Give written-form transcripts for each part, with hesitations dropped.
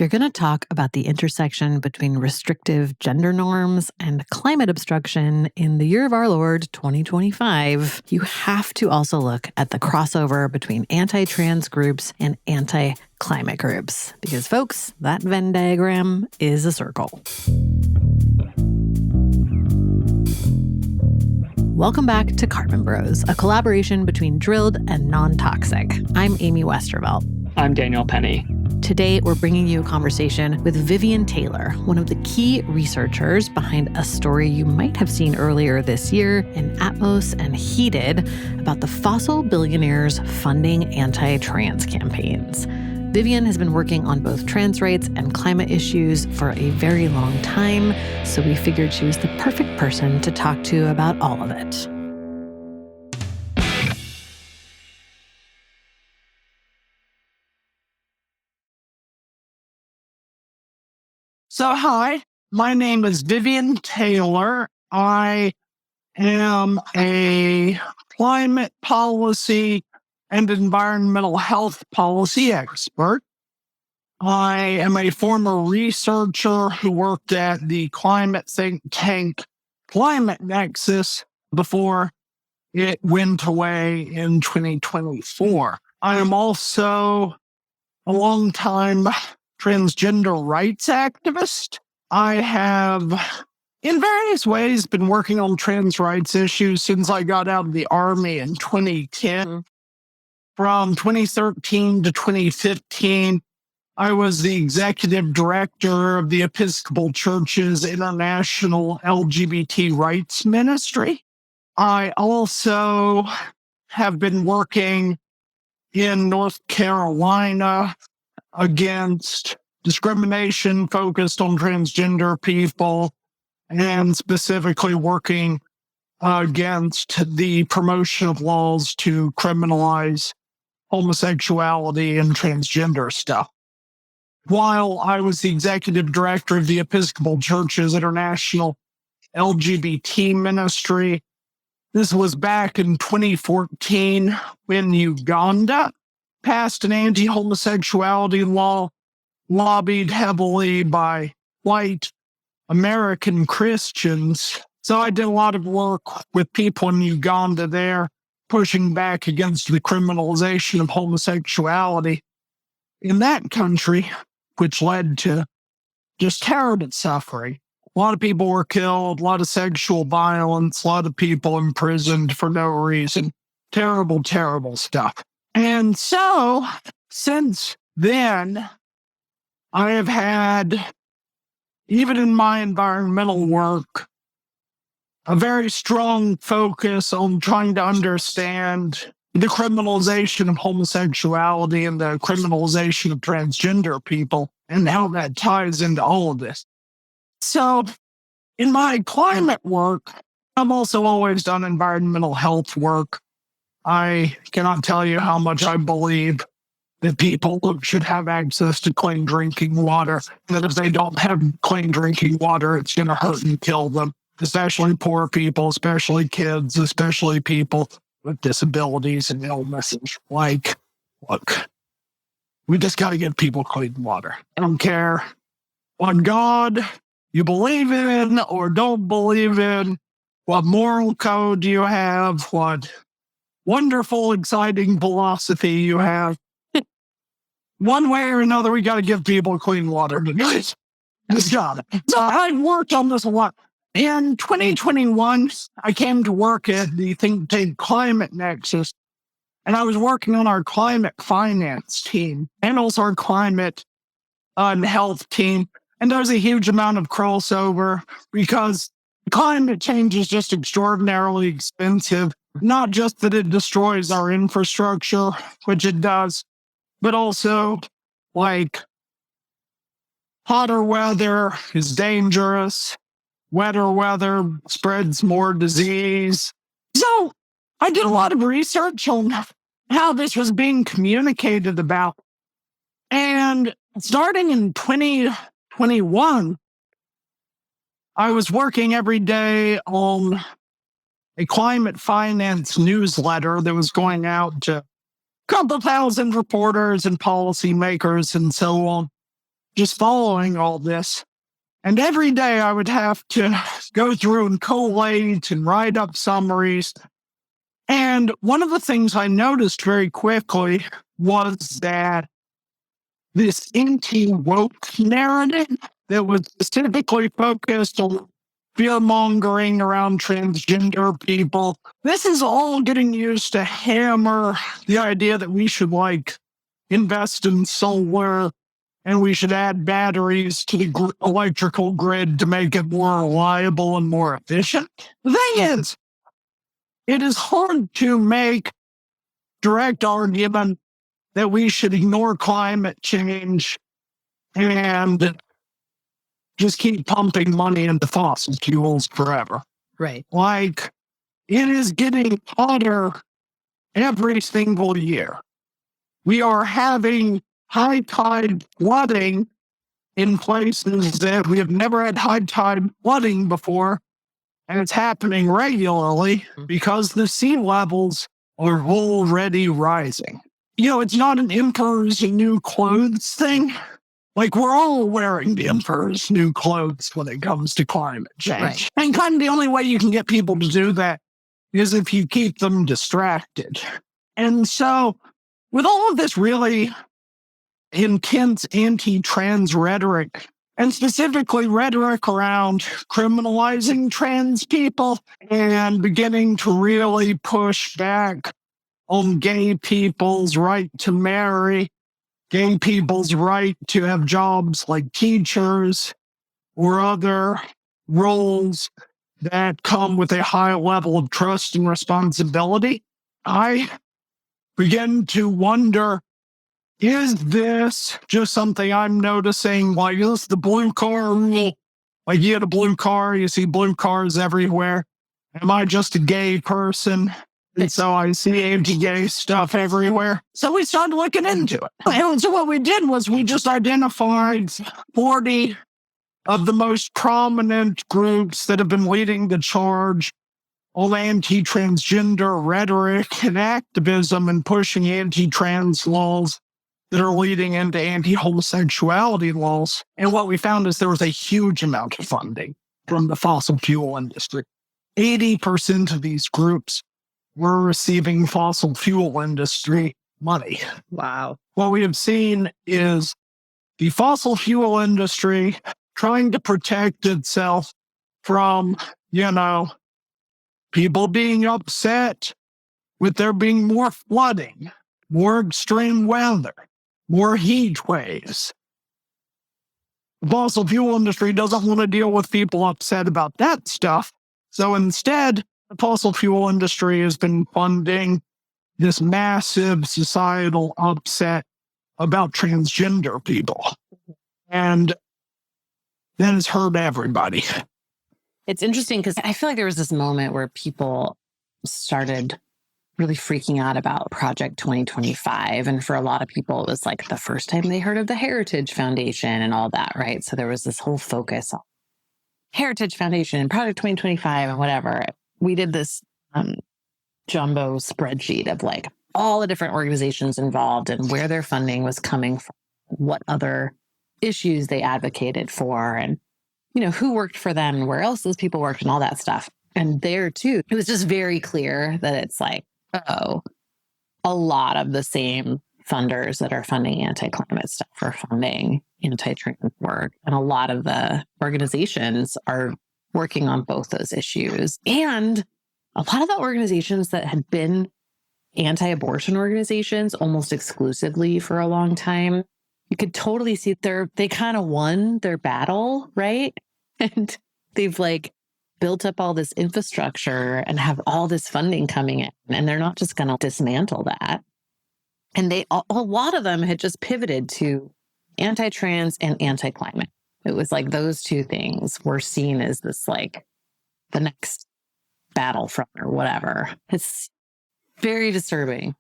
you're going to talk about the intersection between restrictive gender norms and climate obstruction in the year of our Lord, 2025, you have to also look at the crossover between anti-trans groups and anti-climate groups. Because, folks, that Venn diagram is a circle. Welcome back to Carbon Bros, a collaboration between Drilled and Non-Toxic. I'm Amy Westervelt. I'm Daniel Penny. Today, we're bringing you a conversation with Vivian Taylor, one of the key researchers behind a story you might have seen earlier this year in Atmos and Heated about the fossil billionaires funding anti-trans campaigns. Vivian has been working on both trans rights and climate issues for a very long time, so we figured she was the perfect person to talk to about all of it. So, hi, my name is Vivian Taylor. I am a climate policy and environmental health policy expert. I am a former researcher who worked at the climate think tank Climate Nexus before it went away in 2024. I am also a longtime transgender rights activist. I have, in various ways, been working on trans rights issues since I got out of the Army in 2010. From 2013 to 2015, I was the executive director of the Episcopal Church's International LGBT Rights Ministry. I also have been working in North Carolina against discrimination focused on transgender people, and specifically working against the promotion of laws to criminalize homosexuality and transgender stuff. While I was the executive director of the Episcopal Church's International LGBT Ministry, this was back in 2014 when Uganda passed an anti-homosexuality law lobbied heavily by white American Christians. So I did a lot of work with people in Uganda there, pushing back against the criminalization of homosexuality in that country, which led to just terrible suffering. A lot of people were killed, a lot of sexual violence, a lot of people imprisoned for no reason. Terrible, terrible stuff. And so, since then, I have had, even in my environmental work, a very strong focus on trying to understand the criminalization of homosexuality and the criminalization of transgender people and how that ties into all of this. So, in my climate work, I've also always done environmental health work. I cannot tell you how much I believe that people should have access to clean drinking water, that if they don't have clean drinking water, it's going to hurt and kill them, especially poor people, especially kids, especially people with disabilities and illnesses. Like, look, we just got to get people clean water. I don't care what God you believe in or don't believe in, what moral code you have, what wonderful, exciting philosophy you have. One way or another, we got to give people clean water. Just got it. So I've worked on this a lot. In 2021, I came to work at the think tank Climate Nexus, and I was working on our climate finance team and also our climate health team. And there's a huge amount of crossover because climate change is just extraordinarily expensive. Not just that it destroys our infrastructure, which it does, but also, like, hotter weather is dangerous. Wetter weather spreads more disease. So I did a lot of research on how this was being communicated about. And starting in 2021, I was working every day on a climate finance newsletter that was going out to a couple thousand reporters and policymakers and so on. just following all this. And every day I would have to go through and collate and write up summaries. And one of the things I noticed very quickly was that this anti-woke narrative that was specifically focused on fear-mongering around transgender people, this is all getting used to hammer the idea that we should invest in solar and we should add batteries to the electrical grid to make it more reliable and more efficient. The thing is, it is hard to make direct argument that we should ignore climate change and just keep pumping money into fossil fuels forever. Right. It is getting hotter every single year. We are having high tide flooding in places that we have never had high tide flooding before, and it's happening regularly because the sea levels are already rising. It's not an emperor's new clothes thing. We're all wearing the emperor's new clothes when it comes to climate change. Right. And kind of the only way you can get people to do that is if you keep them distracted. And so, with all of this really intense anti-trans rhetoric, and specifically rhetoric around criminalizing trans people and beginning to really push back on gay people's right to marry, gay people's right to have jobs like teachers or other roles that come with a high level of trust and responsibility, I begin to wonder, is this just something I'm noticing? Is this the blue car rule? You get a blue car, you see blue cars everywhere. Am I just a gay person? And so I see anti-gay stuff everywhere. So we started looking into it. And so what we did was we just identified 40 of the most prominent groups that have been leading the charge on anti-transgender rhetoric and activism and pushing anti-trans laws that are leading into anti-homosexuality laws. And what we found is there was a huge amount of funding from the fossil fuel industry. 80% of these groups were receiving fossil fuel industry money. Wow. What we have seen is the fossil fuel industry trying to protect itself from, people being upset with there being more flooding, more extreme weather, more heat waves. The fossil fuel industry doesn't want to deal with people upset about that stuff. So instead, the fossil fuel industry has been funding this massive societal upset about transgender people. And that has hurt everybody. It's interesting because I feel like there was this moment where people started really freaking out about Project 2025. And for a lot of people, it was the first time they heard of the Heritage Foundation and all that, right? So there was this whole focus on Heritage Foundation and Project 2025 and whatever. We did this jumbo spreadsheet of all the different organizations involved and where their funding was coming from, what other issues they advocated for, and who worked for them and where else those people worked and all that stuff. And there too, it was just very clear that it's a lot of the same funders that are funding anti-climate stuff are funding anti-trans work. And a lot of the organizations are working on both those issues. And a lot of the organizations that had been anti-abortion organizations almost exclusively for a long time, you could totally see they kind of won their battle, right? And they've built up all this infrastructure and have all this funding coming in, and they're not just going to dismantle that. And a lot of them had just pivoted to anti-trans and anti-climate. It was those two things were seen as this the next battlefront or whatever. It's very disturbing.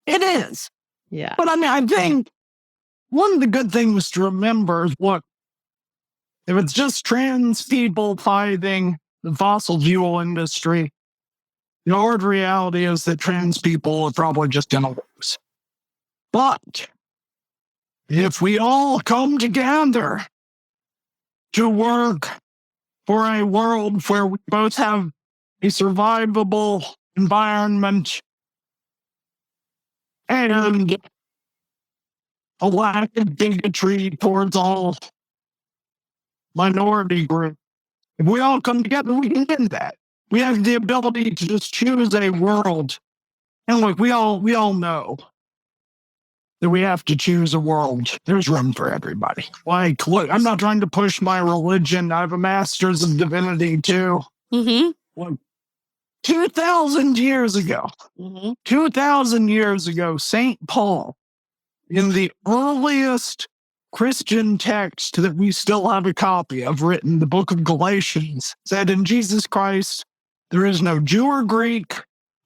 It is. Yeah. But I think one of the good things to remember is if it's just trans people fighting the fossil fuel industry, the hard reality is that trans people are probably just going to lose. But if we all come together to work for a world where we both have a survivable environment and a lack of bigotry towards all minority groups. If we all come together, we can get that. We have the ability to just choose a world. And look, we all know that we have to choose a world. There's room for everybody. Like, look, I'm not trying to push my religion. I have a master's of divinity too. Mm-hmm. Like, 2,000 years ago, 2,000 years ago, St. Paul, in the earliest Christian text that we still have a copy of, written, the book of Galatians, said, in Jesus Christ, there is no Jew or Greek,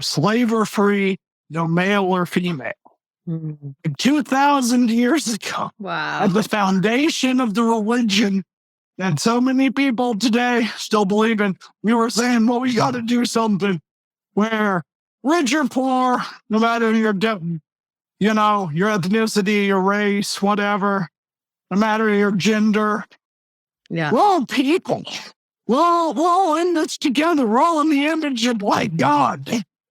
slave or free, no male or female. 2,000 years ago, Wow. at the foundation of the religion that so many people today still believe in, we were saying, well, we got to do something where rich or poor, no matter your your ethnicity, your race, whatever, no matter your gender, Yeah. we're all people. We're all in this together. We're all in the image of like God,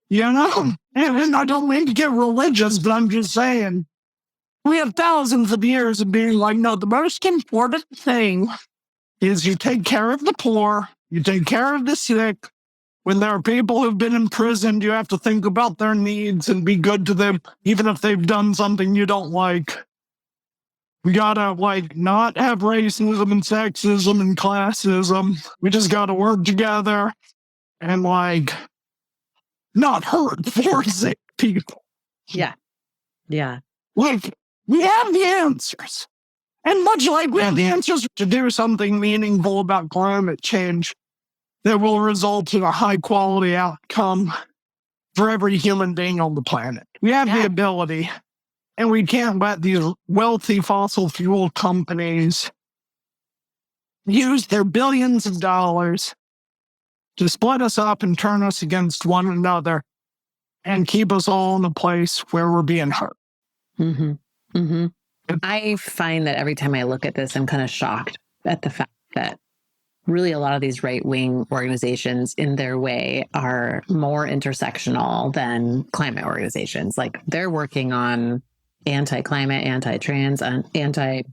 you know? And I don't mean to get religious, but I'm just saying, we have thousands of years of being like, no, the most important thing is you take care of the poor, you take care of the sick. When there are people who've been imprisoned, you have to think about their needs and be good to them, even if they've done something you don't like. We gotta, not have racism and sexism and classism. We just gotta work together and, not hurt poor sick people. Yeah. Yeah. We have the answers. And much like we have the answers to do something meaningful about climate change that will result in a high quality outcome for every human being on the planet. We have the ability, and we can't let these wealthy fossil fuel companies use their billions of dollars to split us up and turn us against one another and keep us all in a place where we're being hurt. Mm-hmm. Mm-hmm. I find that every time I look at this, I'm kind of shocked at the fact that really a lot of these right-wing organizations in their way are more intersectional than climate organizations. Like they're working on anti-climate, anti-trans, anti-women,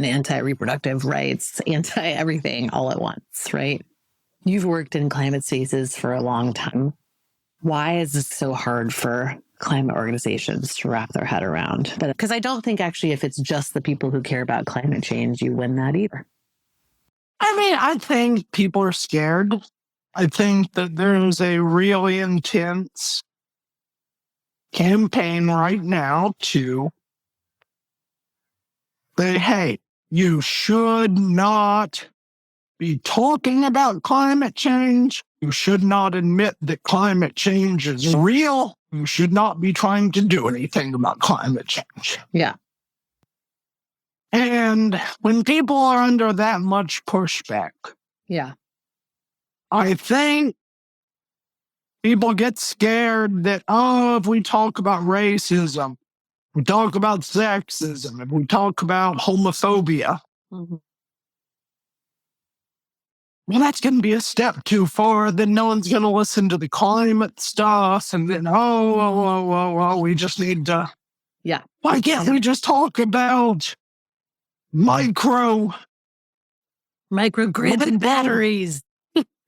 anti-reproductive rights, anti-everything all at once, right? You've worked in climate spaces for a long time. Why is this so hard for climate organizations to wrap their head around? Because I don't think actually if it's just the people who care about climate change, you win that either. I think people are scared. I think that there's a really intense campaign right now to say, hey, you should not be talking about climate change. You should not admit that climate change is real. You should not be trying to do anything about climate change. Yeah. And when people are under that much pushback, I think people get scared that, if we talk about racism, we talk about sexism, if we talk about homophobia, well, that's going to be a step too far. Then no one's going to listen to the climate stuff. And then, we just need to. Yeah. Why can't we just talk about microgrids and batteries?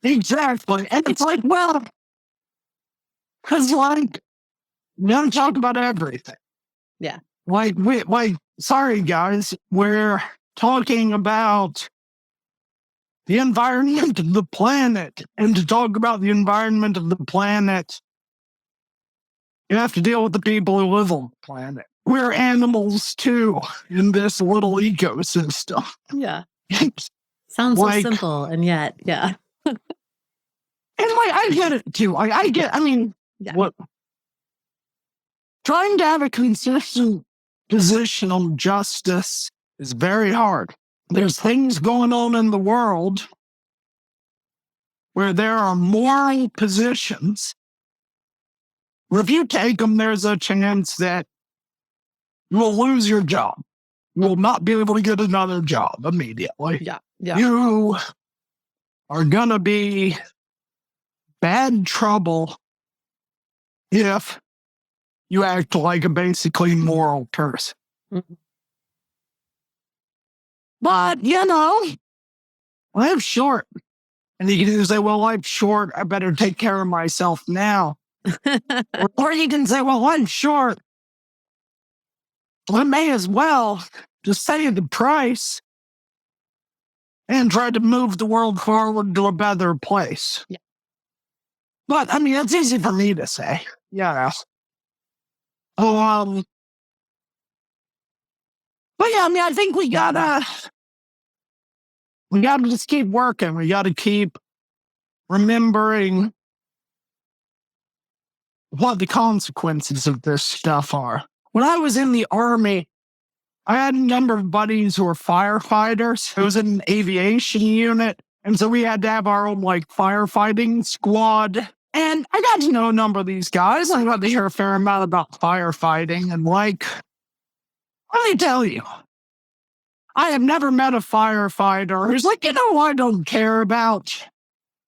Exactly. And it's like, well, because we don't talk about everything. Yeah. Sorry guys, we're talking about the environment of the planet. And to talk about the environment of the planet, you have to deal with the people who live on the planet. We're animals too in this little ecosystem. Yeah. Sounds so simple, and yet, yeah. And I get it too. What? Trying to have a consistent position on justice is very hard. There's things going on in the world where there are moral positions where if you take them, there's a chance that you will lose your job. You will not be able to get another job immediately. Yeah. Yeah. You are going to be bad trouble if you act like a basically moral person. Mhm. But, life's short. And you can say, well, life's short. I better take care of myself now. Or you can say, well, life's short. I may as well just pay the price and try to move the world forward to a better place. Yeah. But, it's easy for me to say. Yeah. But yeah, I think we gotta just keep working. We gotta keep remembering what the consequences of this stuff are. When I was in the Army, I had a number of buddies who were firefighters. It was an aviation unit. And so we had to have our own firefighting squad. And I got to know a number of these guys. I got to hear a fair amount about firefighting. And let me tell you, I have never met a firefighter who's I don't care about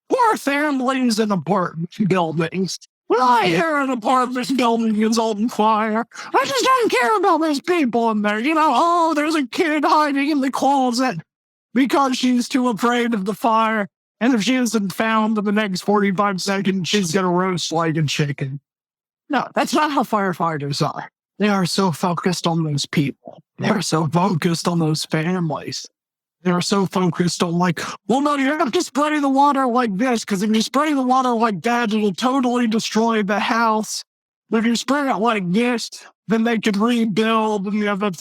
poor families in apartment buildings. When I hear an apartment building is on fire, I just don't care about those people in there. There's a kid hiding in the closet because she's too afraid of the fire. And if she isn't found in the next 45 seconds, she's going to roast like a chicken. No, that's not how firefighters are. They are so focused on those people. They are so focused on those families. They're so focused on no, you have to spray the water like this, because if you spray the water like that, it'll totally destroy the house. But if you spray it like this, then they can rebuild. And you got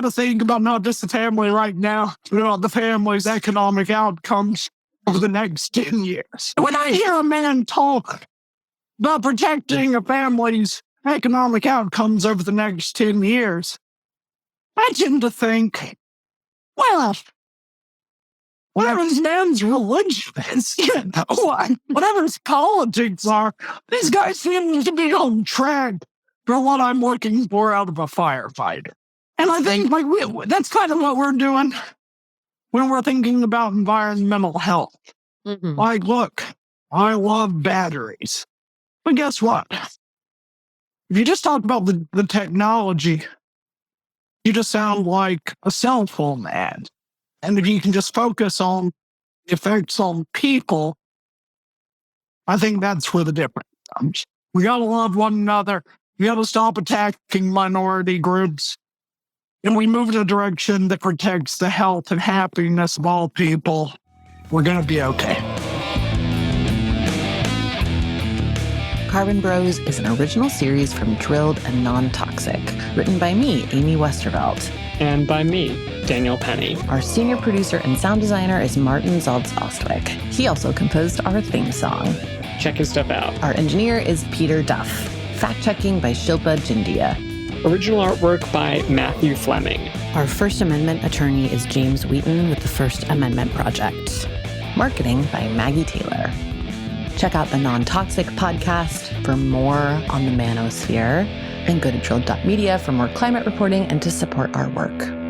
to think about not just the family right now, but about the family's economic outcomes over the next 10 years. When I hear a man talk about protecting a family's economic outcomes over the next 10 years, I tend to think, well, whatever this man's religion is, whatever his politics are, these guys seem to be on track for what I'm looking for out of a firefighter. And I think that's kind of what we're doing when we're thinking about environmental health. Mhm. Look, I love batteries. But guess what? If you just talk about the technology, you just sound like a cell phone ad. And if you can just focus on the effects on people, I think that's where the difference comes. We gotta love one another. We gotta stop attacking minority groups. And we move in a direction that protects the health and happiness of all people. We're gonna be okay. Carbon Bros is an original series from Drilled and Non-Toxic, written by me, Amy Westervelt. And by me, Daniel Penny. Our senior producer and sound designer is Martin Zaltz-Ostwick. He also composed our theme song. Check his stuff out. Our engineer is Peter Duff. Fact-checking by Shilpa Jindia. Original artwork by Matthew Fleming. Our First Amendment attorney is James Wheaton with the First Amendment Project. Marketing by Maggie Taylor. Check out the Non-Toxic podcast for more on the manosphere, and go to drilled.media for more climate reporting and to support our work.